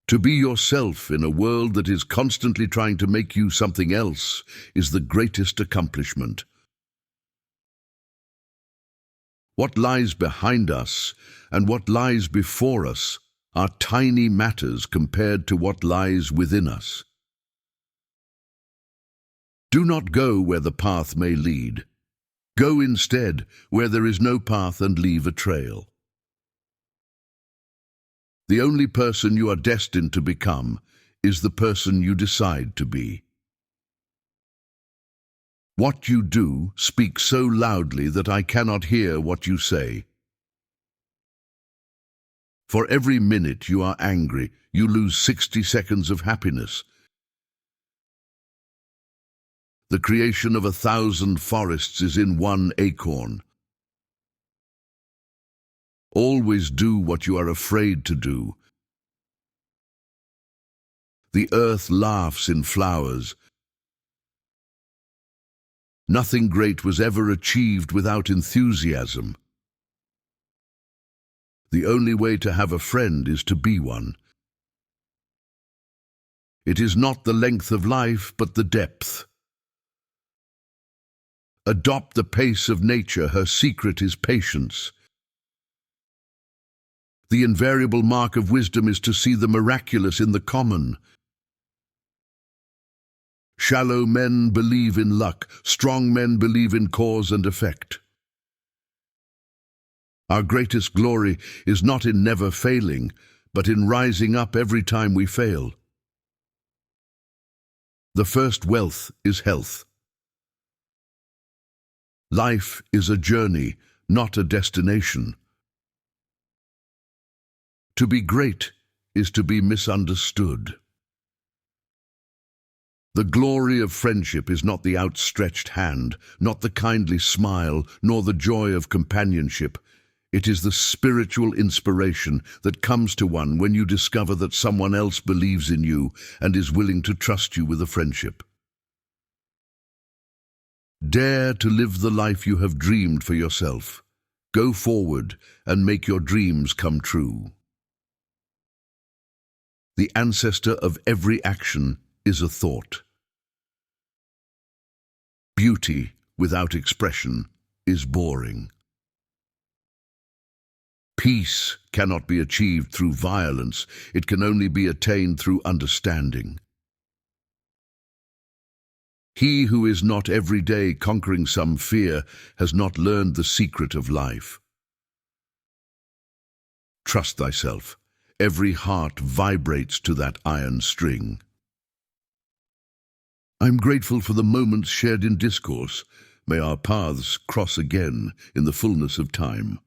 To be yourself in a world that is constantly trying to make you something else is the greatest accomplishment. What lies behind us and what lies before us are tiny matters compared to what lies within us. Do not go where the path may lead. Go instead where there is no path and leave a trail. The only person you are destined to become is the person you decide to be. What you do speaks so loudly that I cannot hear what you say. For every minute you are angry, you lose 60 seconds of happiness. The creation of 1,000 forests is in one acorn. Always do what you are afraid to do. The earth laughs in flowers. Nothing great was ever achieved without enthusiasm. The only way to have a friend is to be one. It is not the length of life, but the depth. Adopt the pace of nature, her secret is patience. The invariable mark of wisdom is to see the miraculous in the common. Shallow men believe in luck, strong men believe in cause and effect. Our greatest glory is not in never failing, but in rising up every time we fail. The first wealth is health. Life is a journey, not a destination. To be great is to be misunderstood. The glory of friendship is not the outstretched hand, not the kindly smile, nor the joy of companionship. It is the spiritual inspiration that comes to one when you discover that someone else believes in you and is willing to trust you with a friendship. Dare to live the life you have dreamed for yourself. Go forward and make your dreams come true. The ancestor of every action is a thought. Beauty without expression is boring. Peace cannot be achieved through violence. It can only be attained through understanding. He who is not every day conquering some fear has not learned the secret of life. Trust thyself. Every heart vibrates to that iron string. I'm grateful for the moments shared in discourse. May our paths cross again in the fullness of time.